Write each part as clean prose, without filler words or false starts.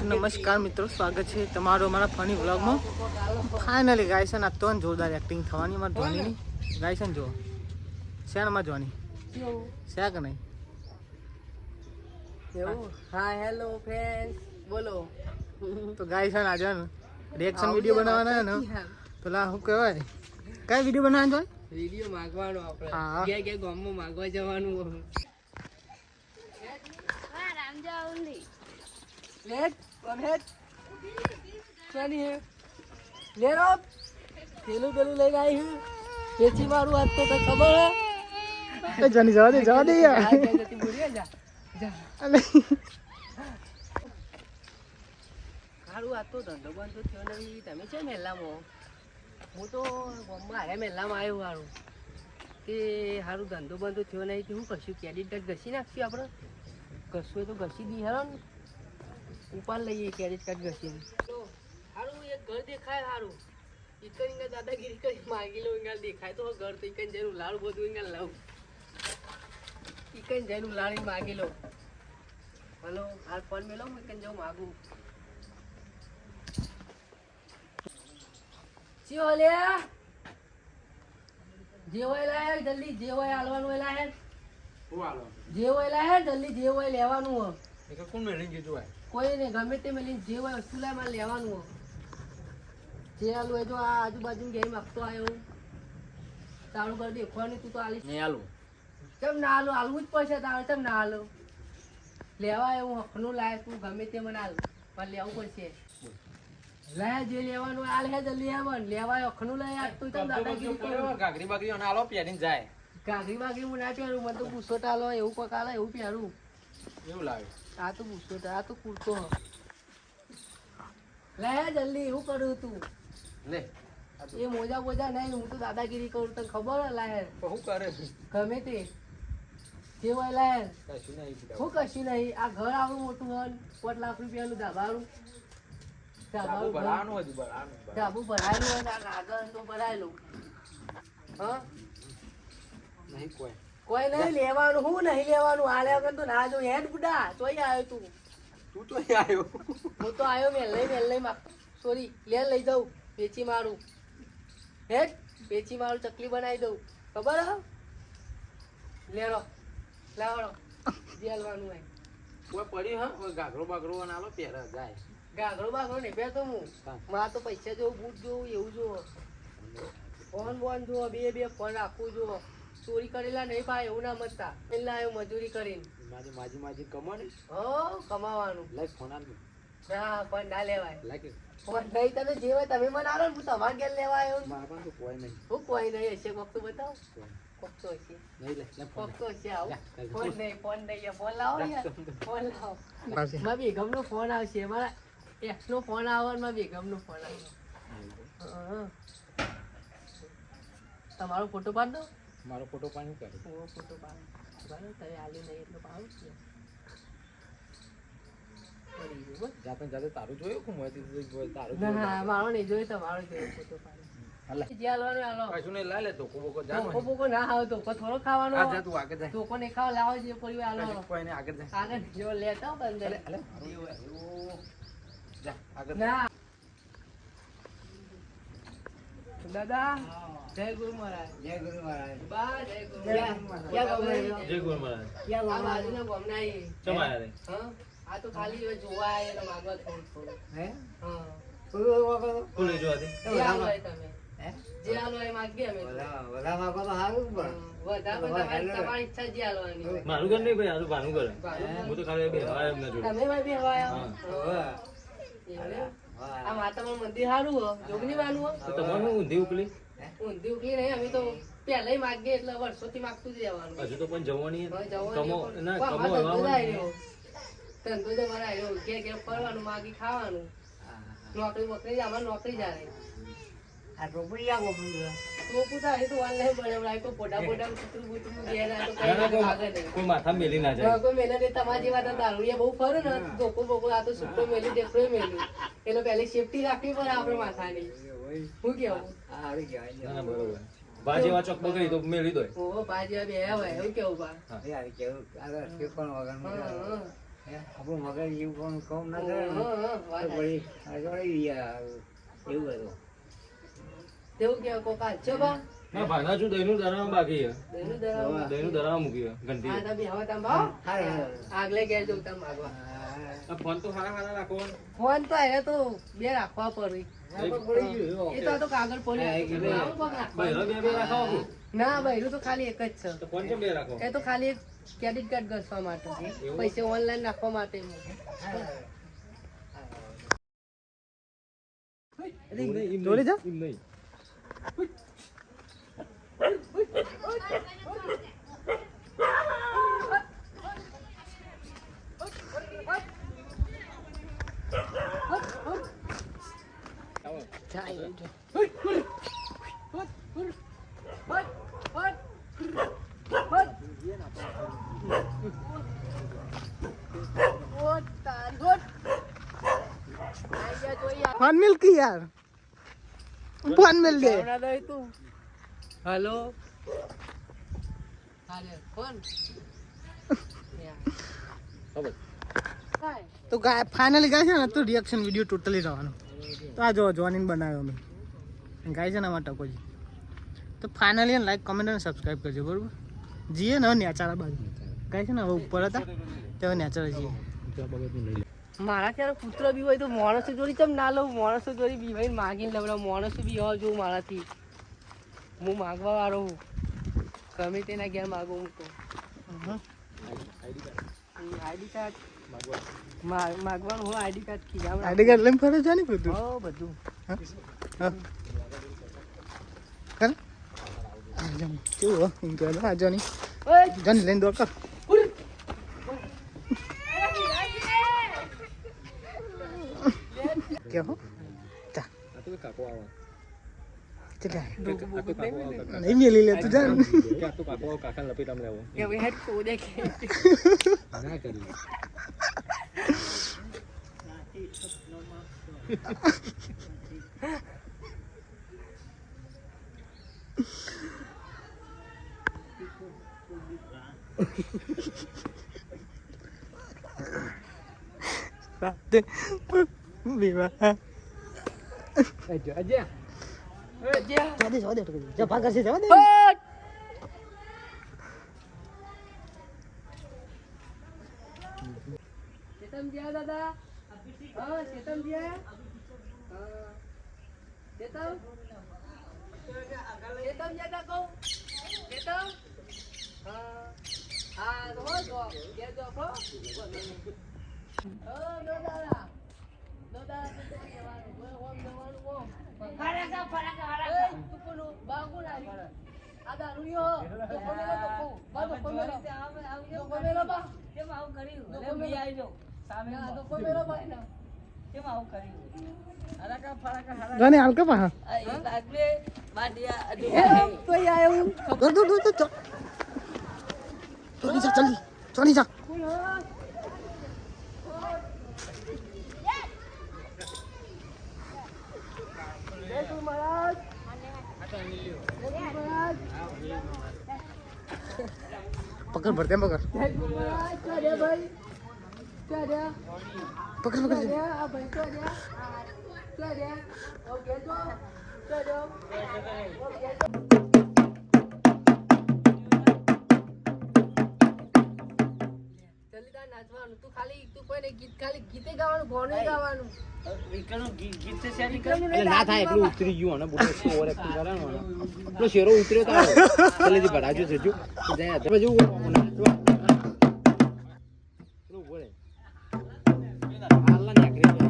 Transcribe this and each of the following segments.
નમસ્કાર મિત્રો, સ્વાગત છે તમારો અમારા ફની વ્લોગમાં. ફાઇનલી ગાય છે ને, તો જોરદાર એક્ટિંગ થવાની અમારે ધોનીની. ગાય છે ને જો શેણમાં જોવાની છે કે નહીં? હા હેલો ફ્રેન્ડ્સ, બોલો. તો ગાય છે ને આજે રિએક્શન વિડીયો બનાવવાના ને, પેલા શું કહેવાય, કઈ વિડીયો બનાવવાનો હોય? વિડીયો માંગવાનો આપણે. હા. કે ગામમાં માંગવા જવાનું. લેટ કોનેટ ચાની હે લેરો પેલું લઈ આવી હું પેચી મારું હાથ તો ખબર હે. જાની જવા દે યાર. જતી બોલી જા અલે હારું આ તો ધંધો બંધ તો થયો નહીં. તમે છે મેલામાં, હું તો ગામમાં હારે મેલામાં આવ્યો. હારું તે હારું ધંધો બંધ તો થયો નહીં. હું કશું ક્રેડિટ કાર્ડ ઘસી નાખશું આપણે. ઘસવું તો ઘસી દી હેરો ને, ઉપાડ લઈએ ક્રેડિટ કાર્ડ ઘસીને. હારું એક ઘર દેખાય. હારું ઈકન દાદાગીરી કરી માગી લો. ઇંગલ દેખાય તો ઘર તો ઈકન જઈને લાડું બધું ઇંગલ લાવું. ઈકન જઈને લાડી માગી લો. હલો હાલ ફોન મેલો, હું ઈકન જાઉં માગું. ચિયો લ્યા જે હોય લાય જલ્દી, જે હોય હાલવાનું હોય લાય. જે હોય લાય જલ્દી, જે હોય લેવાનું હોય. કોણ મેળવી કીધું હોય? કોઈ ને ગમે તે મેલી જે હોય વસ્તુ લાય, મારે લેવાનું હોય. જે આલું હોય તો આ આજુબાજુ ગેમ આપતો આવ્યો તારું કરી દેખવાની. તું તો આલી નહીં આલું. ચમ ના આલું? આલવું જ પડશે તારે. ચમ ના આલું? લેવા એવું હકનું લાય. તું ગમે તે મને આલ, પણ લેવું પડશે. લાય જે લેવાનું હાલ હે જલ્દી આવન. લેવાય હકનું લઈ આ. તું ચમ દાદાગીરી કરો? ગાગરી બાગરી અને આલો પહેરીને જાય. ગાગરી બાગરી હું ના પહેરું. મને તો બુસોટ આલો એવું કોક આલે એવું પહેરું. એવું લાગે. આ તો બુસોટ, આ તો કુર્તો. લાય જલ્દી. એવું કરું તું લે એ મોજા બોજા નહીં. હું તો દાદાગીરી કરું, તને ખબર હે લાયર. શું કરે? ગમે તે જે હોય લાયર. કશું નહીં. હું કશું નહીં. આ ઘર આવું મોટું હોય, 5 લાખ રૂપિયાનું ધાબાનું. ધાબુ ભરાયેલું હોય ને, આ આગળ તો ભરાયેલું. હા નહીં કોઈ. કોઈ નહીં લેવાનું. હું નહીં લેવાનું. હાલે વગર તો ના જો હેડ બુડા. તોય આવ્યો તું. તું તો અહીં આવ્યો. હું તો આવ્યો મેલ લઈ સોરી લઈ જાઉં. પેચી મારું હેડ, પેચી મારું ચકલી બનાવી દઉં. ખબર હે? લેરો લાવડો જે હાલવાનું હોય. કોઈ પડી હા કોઈ ગાગરો બાગરો અને આલો પહેરે જાય. ગાઘરો બાઘરો નહીં પહેરતો હું. મારે તો પૈસા જોવું, બૂટ જોવું, એવું જોવો. ફોન બોન જોવો, બે ફોન રાખવું જોવો. ચોરી કરેલા નહીં ભાઈ, એવું ના મતતા. પેલા આવ્યો મજૂરી કરીને. માજી કમાણી. હો કમાવાનું. લાઈક ફોન આપજો. ના ફોન ના લેવાય. લાઈક ફોન નહીં. તમે જે હોય તમે મને આલો ને, હું તમારે ઘેર લેવા આવ્યો ને. મારા પાસે તો કોઈ નહીં. હું કોઈ નહીં હશે. કોક તો બતાવો. કોક તો હશે. નહીં લે કોક તો હશે. આવું ફોન નહીં. ફોન લાવો યાર. ફોન લાવો. મારા બેગમનો ફોન આવશે. મારા એક્સ નો ફોન આવે, મારા બેગમનો ફોન આવે. તમારો ફોટો પાડ દો. મારો ફોટો પાણી કરે. ફોટો પાડ બરાબર. તારે આલ્યું નહીં એટલું પાડું છે. જાતે તારું જોયું કે મોય તારું ના મારો નહીં જોયું, તમારો જોયું. ફોટો પાડ જે હાલવાનું હાલો. કશું નહીં લાય લે તો કોકો જા. ધોકો ના આવે તો થોડો ખાવાનો. આ જા તું આગળ જા. ધોકો નહીં ખાવા લાવો. જે પડી હાલો. કોઈ નહીં આગળ જા. આગળ જો લેતા બંદર જા આગળ. ના દાદા જય ગુરુ મહારાજ. જય ગુરુ મહારાજ. બા જય ગુરુ મહારાજ. જય ગુરુ મહારાજ. આ બાજુના ગામના ઈ. ચમ આયા રે? હા આ તો ખાલી હવે જોવા આયા તો માંગવા થોડું. હે હા કોલે જો હતી. જે હાલો હોય તમે. હે જે હાલો એ માંગીએ અમે. બધા માગો તો સારું પણ વધારે તમારી ઈચ્છા જે હાલવાની હોય. મારું ઘર નહીં ભાઈ, આ તો ભાનું ઘર. હું તો ખાલી બે હવા એમ ના જોડે. તમે ભાઈ બી હવા આવો. હા. એવું? આ માતામાં મંદિર સારું હો. જોગની વાનું હો. તો તમારું ઊંધી ઉકલી ઊંધી ઉકલી નહીં. અમે તો પહેલા માગીએ એટલે વર્ષોથી માગતું જ રહેવાનું. હજુ તો પણ જવાની હવે કમો જવાનું ના પણ કમો અમારો ધંધો જ હવા આવ્યો. ધંધો તો મારા આવ્યો. ઘેર ફરવાનું, માગી ખાવાનું. નોકરી બોકરી અમારે નોકરી જ આવે. આ ટોપી આ ગોપી ટોપું તો અહીં તો ઓનલાઈન બનાવડાય. કોઈ ફોટા કૂતરું બૂતરું ઘેર આવે તો કઈ વાગે માગે નહીં. કોઈ માથા મેલી ના જાય. કોઈ મેલે નહીં. તમારા જેવા તો દારૂડિયા બહુ ફરે ને, ધોકો બોકો આ તો સુટ્ટો મેલી દેખડો મેલી. એટલે પહેલી સેફટી રાખવી પડે આપણે માથાની. શું કેવું? સારું કહેવાય. ના બરોબર. ભાજીવા ચોક બગડી તો મેલી દો. ઓ ભાજીવા બે હોય એવું કેવું બા. યાર કેવું આગળ કે પણ વગર હા આપણું મગજ એવું કોણ કામ ના કરે ને, હા, તો વાત વળી આ વળી એવું હતું. તેવું કે કોકા છો બા ના ભાના શું દહીંનું દરામાં બાકી છે. દહીંનું દરામાં. દહીંનું દરામાં મૂકી છે, ઘંટી. હા તમે હવે તમે ભાવ હા. આગલે ઘેર જવું તમે માગવા આ ફોન તો હારા રાખો. ફોન તો એને તો બે રાખવા પડે આપણે પડી ગયું. એ તો આ તો કાગળ હા, એ પડ્યું બે. આવું કોક રાખવાનું. બહેરો બે રાખો આપું. ના ભાઈ તો ખાલી એક જ છે તો ફોન કેમ બે રાખો? એ તો ખાલી એક ક્રેડિટ કાર્ડ ઘસવા માટે પૈસા ઓનલાઈન નાખવા માટે જોડી જા એમ નહીં. ફોન મિલ કી યાર ફોન મિલ દે હેલો કોણ તો ગાય ફાઇનલી ગાય છે ને તો રિએક્શન વિડીયો ટોટલી રહેવાનો તો આ જો જોઈનિંગ બનાવ્યો અમે ગાય છે ને આમાં ટકોજી તો ફાઇનલી લાઈક કમેન્ટ અને સબસ્ક્રાઈબ કરજો બરોબર જીએ ને હવે નેચારા બાજુ ગાય છે ને હવે ઉપર હતા તે હવે નેચારા જઈએ મારા ત્યારે કૂતરો બી હોય તો માણસો જોડી ચમ ના લઉં માણસો જોડી બી હોય માગીને લવડાવ માણસો બી હોવા જોઉં મારાથી હું માગવા વાળો હું ગમે તેના ઘેર માગું હું તો આઈડી કાર્ડ માગવાનું હું આઈડી કાર્ડ ખીજામાં આઈડી કાર્ડ લઈને ફરે છે ને બધું હો બધું હા કર કેવું હો એમ તો આ જોની ઓય જોની લઈને દોડ કર કે હો જા આ તો કાકો આવા. ચલા આ તો કાકો આવા. નહીં મેલી લે તું જા કે આ તો કાકો આવા, કાકાને લપેટામ લેવો. કે ભાઈ હેડ કો દેખે ના કરી. રાતે વિવાહ અજ્જા અજ્જા. જવા દે જા ભાગ કરશે જવા દે ચેતન જ્યા દાદા હા ચેતન જ્યા હા ચેતન ચેતન જ્યા કહો ચેતન હા હા તો હો તો કે જો કો ઓ દાદા દાદા તો કેવાનું ઓમ જવાનું ઓમ ફરાકા તું કોનો બાગુ ના આ દારૂયો તો કોને તો કો બાબો કોને તો કોને બા કેમ આવું કર્યું લે બી આવજો સામે તો કોમેરો ભાઈ ના કેમ આવું કર્યું ફરાકા ફરાકા હારા જોની હાલ કે પા એ લાગલે બાડિયા તો આયો દો જોની જા જલ્દી જોની જા પકડ ભરતે પકડ પકડ પકડ નાચવાનું તું ખાલી તું કોઈને ગીત ખાલી ગીતે ગાવાનું ગોને ગાવાનું એટલે ના થાય એટલું ઉતરી ગયું અને બોલો શું ઓવર એક્ટિંગ કરે ને પેલો શેરો ઉતર્યો તો પેલેથી ભરાજો જજો જાય પછી બોલે હાલના નાખરી જાય.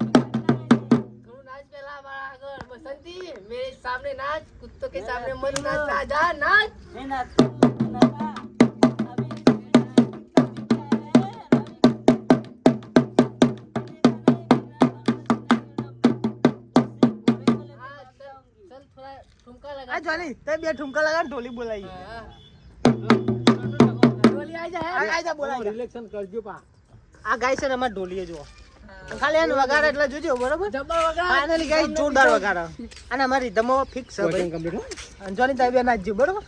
થોડું નાચ પેલા મારા આગળ બસંતી મેરે સાमने नाच कुत्तों के सामने मत नाच राजा नाच चल थोड़ा ठुमका लगा આ જોની તે બે ઠુમકા લગા ઢોલી બોલાઈ ढोली आ जा આ જા બોલાઈ રિલેક્શન કરજો પા. આ ગાય છે ને અમાર ઢોલીએ જો हाँ ખાલી એને વગાડે એટલે જોજો બરોબર ફાઇનલી ગાઈસ જોરદાર વગાડે અને અમારી ધમો ફિક્સ છે ભાઈ કમ્પ્લીટ હો અને જોની તાબે નાચજો બરોબર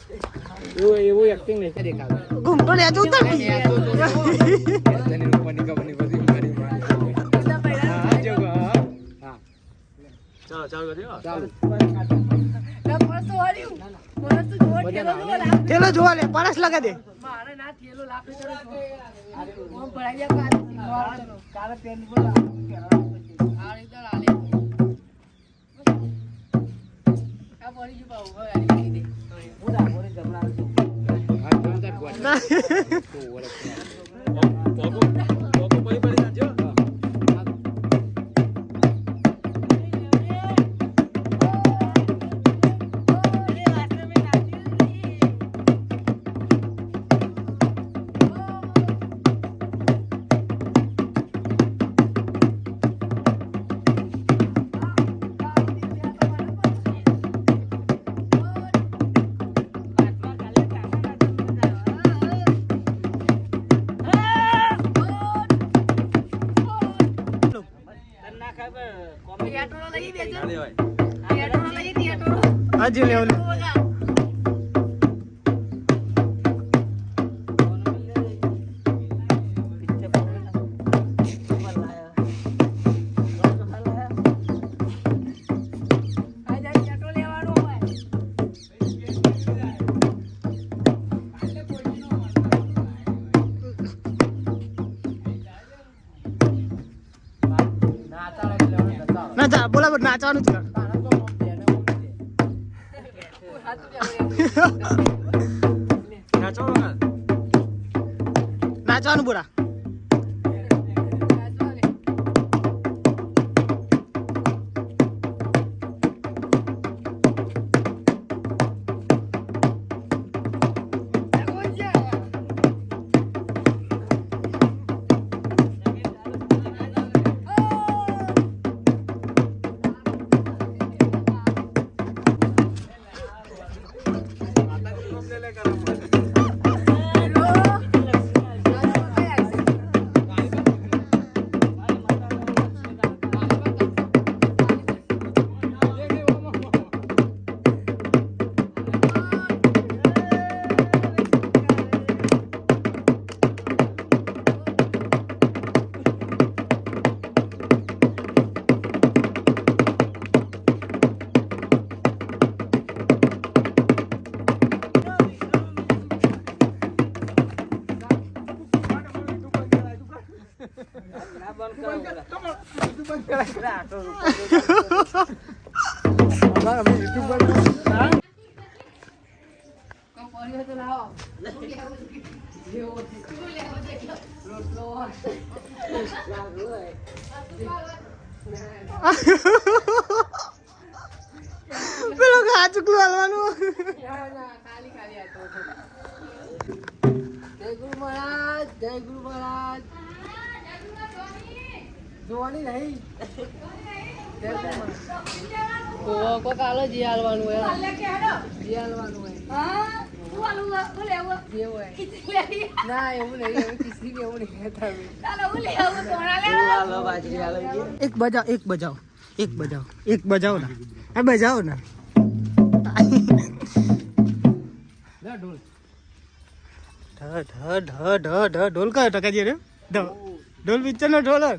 એવું એક્ટિંગ નહીં દેખાવે ઘૂમતો ને જો ઉતર તને ઉપરની કંપની બધી મારી હા જો હા ચાલો ચાલો કર્યો ચાલો થેલો જોવા લે પારસ લગા દે મારે ના થેલો લાપે કરો ઓમ ભરાઈ ગયા કાલે પેન બોલ આ ઇધર આલે આ પડી ગયું બાઉ હવે આલી દે બોલા બોલે જમણા છો હા જોરદાર ગોડા તો ઓરખ પોકો પડી નાજો હજી લેવ લે ના જા બોલા નાચવાનું જ કર નાચવાનું બોલા પેલો ઘા ચૂકલું હાલવાનું જય ગુરુ મહારાજ જય ગુરુ મહારાજ જોવાની નહીં જય ગુરુ મહારાજ કોક આલો જી હાલવાનું હોય જી હાલવાનું હોય જે હોય ના એવું નહીં એવું કિસી કે એવું નહીં કહેતા એક બજાવ એક બજાવ એક બજાવ એક બજાવ ના આ બજાવ ના ઢોલ ઢ ઢ ઢ ઢ ઢ ઢોલ કયો ટકાજી રે ઢોલ પિક્ચર નો ઢોલ